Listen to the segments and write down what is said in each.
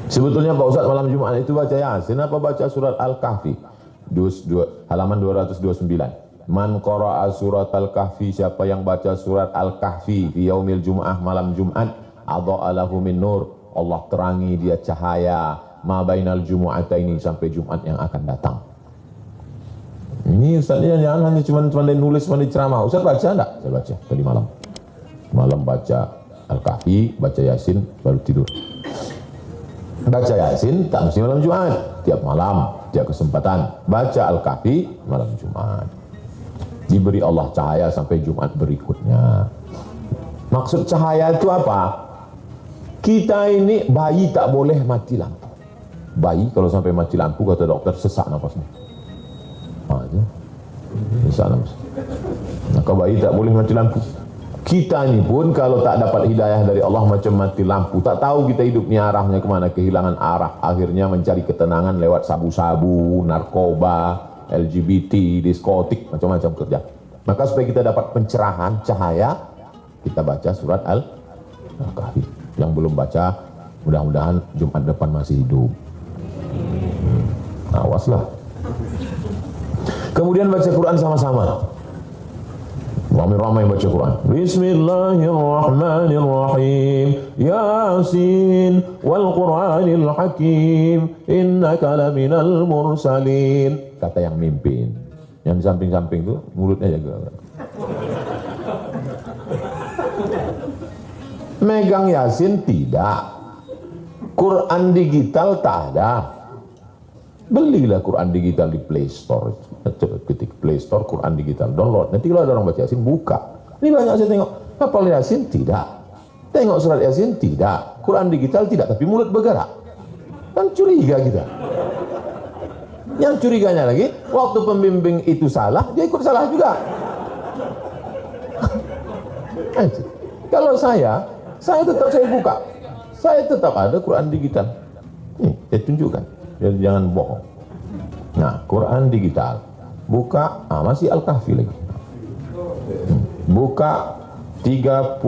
Sebetulnya Pak Ustaz malam Jumat itu baca Yasin apa baca surat Al-Kahfi? Halaman 229. Man qara'a surat Al-Kahfi, siapa yang baca surat Al-Kahfi fi yaumil Jum'ah, malam Jumat, adha'a lahu min nur, Allah terangi dia cahaya ma bainal jumu'ataini, sampai Jumat yang akan datang. Ini Ustaznya jangan hanya cuma nulis, cuma ceramah. Ustaz baca enggak? Saya baca tadi malam. Malam baca Al-Kahfi, baca Yasin, baru tidur. Baca Yasin tak mesti malam Jumat, tiap malam, tiap kesempatan. Baca Al-Kahfi malam Jumat. Diberi Allah cahaya sampai Jumat berikutnya. Maksud cahaya itu apa? Kita ini bayi tak boleh mati lampu. Bayi kalau sampai mati lampu, kata dokter, sesak nafasnya. Sesak nafas. Maka bayi tak boleh mati lampu. Kita ini pun kalau tak dapat hidayah dari Allah macam mati lampu, tak tahu kita hidup ni arahnya kemana, kehilangan arah, akhirnya mencari ketenangan lewat sabu-sabu, narkoba, LGBT, diskotik, macam-macam kerja. Maka supaya kita dapat pencerahan, cahaya, kita baca surat Al-Kahfi. Yang belum baca, mudah-mudahan Jumat depan masih hidup. Awaslah. Kemudian baca Quran sama-sama. Ramai-ramai baca Quran. Bismillahirrahmanirrahim. Yasin wal Qur'anil Hakim. Innaka laminal mursalin. Kata yang mimpin. Yang di samping-samping itu mulutnya jaga. Megang Yasin tidak. Quran digital tak ada. Belilah Quran digital di Play Store. Ketik Play Store Quran digital, download. Nanti kalau ada orang baca Yasin, buka. Ini banyak saya tengok. Hafal Yasin tidak. Tengok surat Yasin tidak. Quran digital tidak, tapi mulut bergerak. Kan curiga kita. Yang curiganya lagi, waktu pembimbing itu salah, dia ikut salah juga. Kalau saya tetap saya buka. Saya tetap ada Quran digital. Nih, saya tunjukkan. Jadi jangan bohong. Nah, Quran digital. Buka, masih Al-Kahfi lagi. Buka 30.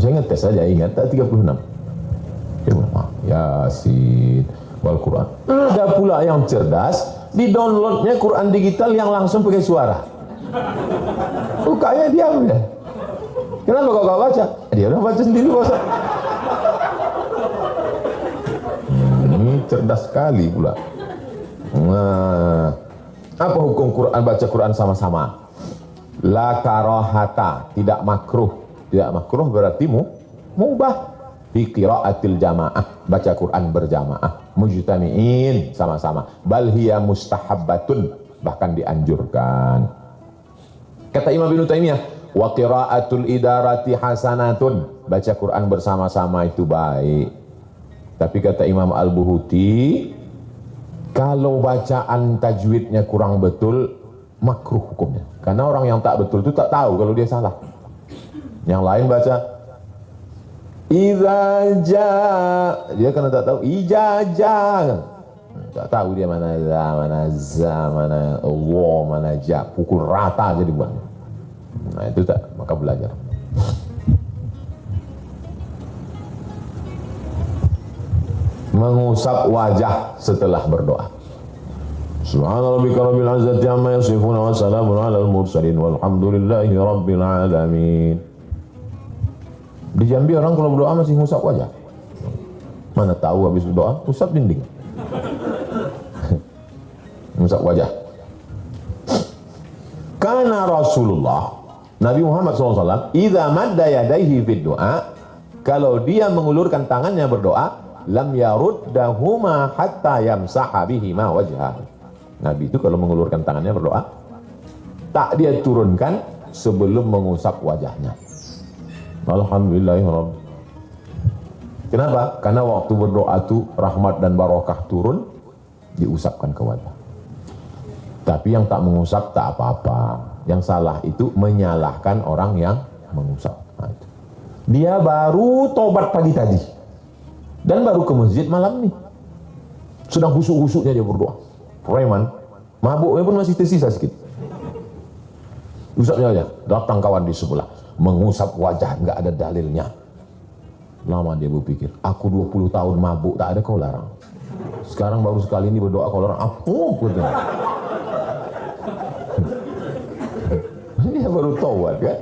Saya ngetes saja, ingat tak 36. Yasin wal Quran. Ada pula yang cerdas, di downloadnya Quran digital yang langsung pakai suara. Bukanya diam ya. Kenapa kau gak baca? Dia udah baca sendiri bosan. Ini cerdas sekali pula. Nah, apa hukum Quran, baca Quran sama-sama? La karahata, tidak makruh. Tidak makruh berarti mubah. Fi qiraatil jamaah, baca Quran berjamaah. Mujtami'in, sama-sama. Bal hiya mustahabbatun, bahkan dianjurkan. Kata Imam Ibnu Taimiyah, wa qiraatul idarati hasanatun, baca Quran bersama-sama itu baik. Tapi kata Imam Al-Buhuti, kalau bacaan tajwidnya kurang betul, makruh hukumnya. Karena orang yang tak betul itu tak tahu kalau dia salah. Yang lain baca iza ja, dia karena tak tahu ijajah, tak tahu dia mana za, mana za, mana Allah, mana ja, pukul rata jadi buat. Nah itu tak, maka belajar. Mengusap wajah setelah berdoa. Subhanarabbika rabbil izzati amma yasifun wa salamun alal mursalin walhamdulillahi rabbil alamin. Di Jambi orang kalau berdoa masih ngusap wajah. Mana tahu habis berdoa usap dinding. Ngusap wajah. Karena Rasulullah Nabi Muhammad SAW idza madda yadayhi fid du'a, kalau dia mengulurkan tangannya berdoa, lam yaruddahuma hatta yamsaha bihima wajhah. Nabi itu kalau mengulurkan tangannya berdoa, tak dia turunkan sebelum mengusap wajahnya. Alhamdulillah. Kenapa? Karena waktu berdoa itu rahmat dan barakah turun, diusapkan ke wajah. Tapi yang tak mengusap tak apa-apa. Yang salah itu menyalahkan orang yang mengusap. Nah, itu. Dia baru tobat pagi tadi dan baru ke masjid malam nih. Sedang husuk-husuknya dia berdoa. Preman, mabuknya pun masih tersisa sedikit. Usapnya aja, datang kawan di sebelah, mengusap wajah, nggak ada dalilnya. Lama dia berpikir, aku 20 tahun mabuk tak ada kau larang. Sekarang baru sekali ini berdoa kau larang, apa gitu. Dia baru taubat kan.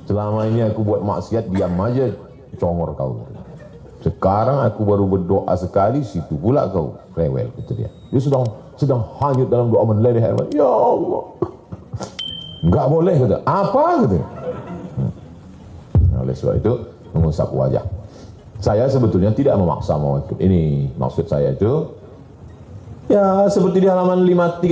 Selama ini aku buat maksiat, diam aja, congor kau. Sekarang aku baru berdoa sekali, situ pula kau rewel, kata dia. Dia sedang hanyut dalam doa meleleh. Ya Allah, enggak boleh, kata. Apa, kata. Oleh sebab itu mengusap wajah. Saya sebetulnya tidak memaksa mau ikut ini. Maksud saya itu, ya seperti di halaman 330.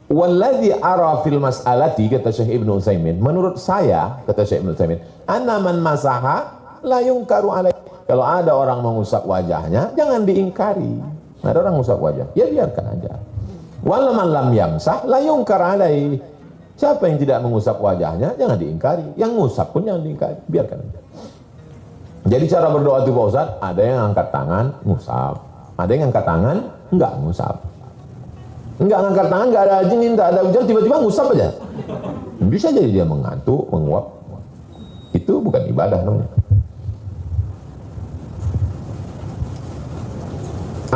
Walladzi ara fil mas'alati, kata Syekh Ibnu Utsaimin, menurut saya, kata Syekh Ibnu Utsaimin, anna man masaha la yungkaru alaihi. Kalau ada orang mengusap wajahnya, jangan diingkari. Ada orang mengusap wajah, ya biarkan aja. Wal man lam yamsah la yungkar alaihi. Siapa yang tidak mengusap wajahnya, jangan diingkari. Yang ngusap pun jangan diingkari, biarkan aja. Jadi cara berdoa itu Pak Ustaz, ada yang angkat tangan, ngusap. Ada yang angkat tangan, enggak ngusap. Enggak angkat tangan, enggak ada angin, enggak ada hujan, tiba-tiba ngusap aja. Bisa jadi dia mengantuk, menguap. Itu bukan ibadah namanya.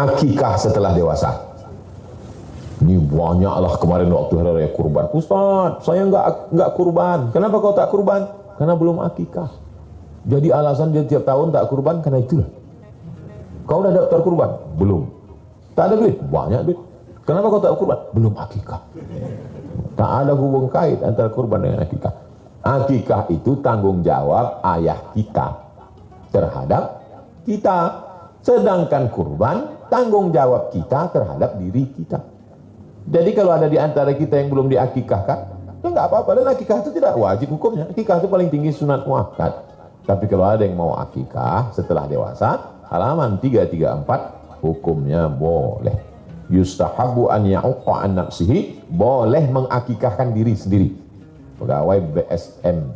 Akikah setelah dewasa. Ini banyaklah kemarin waktu hari raya kurban. Ustaz, saya enggak kurban. Kenapa kau tak kurban? Karena belum akikah. Jadi alasan dia tiap tahun tak kurban karena itulah. Kau udah daftar kurban? Belum. Tak ada duit? Banyak duit. Kenapa kau tak kurban? Belum akikah. Tak ada hubung kait antara kurban dengan akikah. Akikah itu tanggung jawab ayah kita terhadap kita. Sedangkan kurban tanggung jawab kita terhadap diri kita. Jadi kalau ada di antara kita yang belum diakikahkan, ya nggak apa-apa. Dan akikah itu tidak wajib hukumnya. Akikah itu paling tinggi sunat muakkad. Tapi kalau ada yang mau akikah setelah dewasa, halaman 334, hukumnya boleh. Yustahabu an ya'uqqa an nafsihi, boleh mengakikahkan diri sendiri. Pegawai BSM,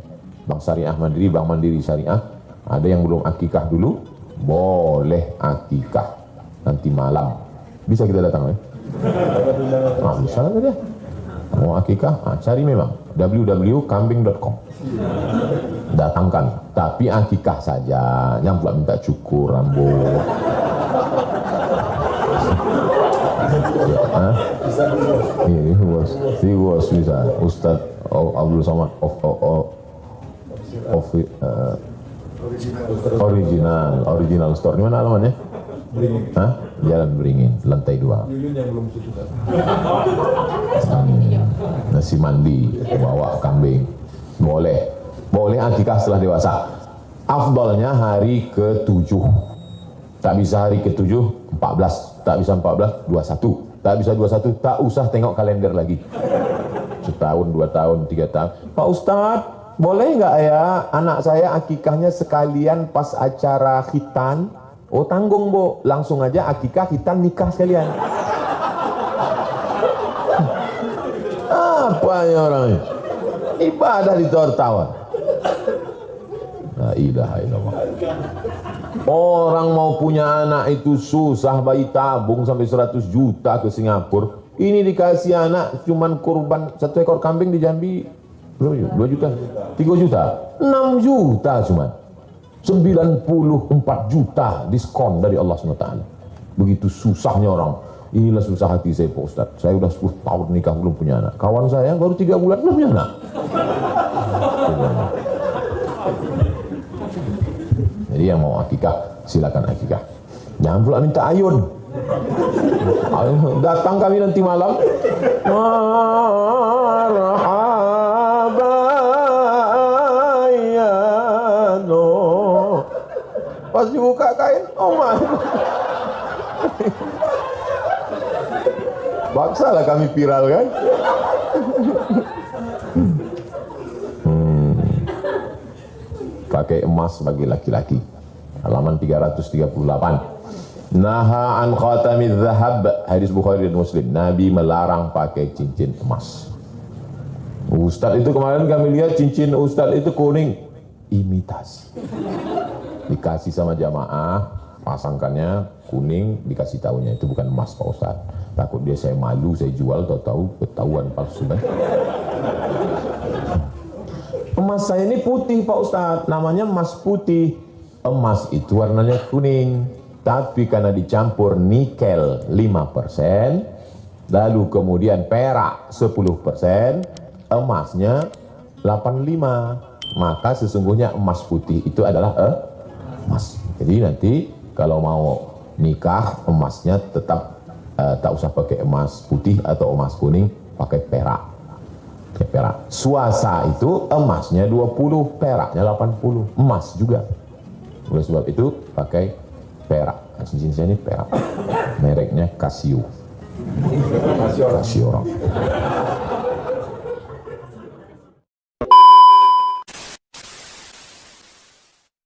Bank Syariah Mandiri, Bank Mandiri Syariah, ada yang belum akikah dulu, boleh akikah nanti malam. Bisa kita datang ya? Bisa lah dia. Mau akikah? Cari memang www.kambing.com. Datang kami, tapi akikah saja, yang pula minta cukur rambut. He was bisa Ustaz Abdul Somad original store. Di mana alamannya? Jalan Beringin, lantai 2. Nasi mandi, bawa kambing. Boleh akikah setelah dewasa. Afdalnya hari ke-7. Tak bisa hari ke-7, 14. Tak bisa 14, 21. Tak bisa 21, tak usah tengok kalender lagi. Setahun, 2 tahun, 3 tahun. Pak Ustadz, boleh nggak ya anak saya akikahnya sekalian pas acara khitan? Oh tanggung Bu, langsung aja akikah, khitan, nikah sekalian. Apa ya orang ini? Ibadah ditawar-tawar. La ilaha illallah. Orang mau punya anak itu susah, bayi tabung sampai 100 juta ke Singapura. Ini dikasih anak cuman kurban 1 ekor kambing di Jambi 2 juta, 3 juta, 6 juta cuman. 94 juta diskon dari Allah SWT. Begitu susahnya orang. Inilah susah hati saya Pak Ustaz. Saya udah 10 tahun nikah belum punya anak. Kawan saya baru 3 bulan belum punya anak. Jadi yang mau akikah, silakan akikah. Jangan pula minta ayun. Datang kami nanti malam. Pas dibuka kain, oh my. Baksa lah kami viral kan. Pakai emas bagi laki-laki. Halaman 338. Naha an khatamiz zahab, hadis Bukhari dan Muslim. Nabi melarang pakai cincin emas. Ustadz itu kemarin kami lihat cincin Ustadz itu kuning, imitasi. Dikasih sama jamaah, pasangkannya kuning, dikasih tahunya itu bukan emas Pak Ustadz. Takut dia saya malu, saya jual, tahu-tahu ketahuan palsu kan. Emas saya ini putih Pak Ustadz, namanya emas putih. Emas itu warnanya kuning, tapi karena dicampur nikel 5%, lalu kemudian perak 10%, emasnya 85%. Maka sesungguhnya emas putih itu adalah emas. Jadi nanti kalau mau nikah emasnya tetap tak usah pakai emas putih atau emas kuning, pakai perak. Swasta itu emasnya 20, peraknya 80, emas juga. Oleh sebab itu pakai perak. Nah, cincin saya ini perak, mereknya Casio. Casio orang.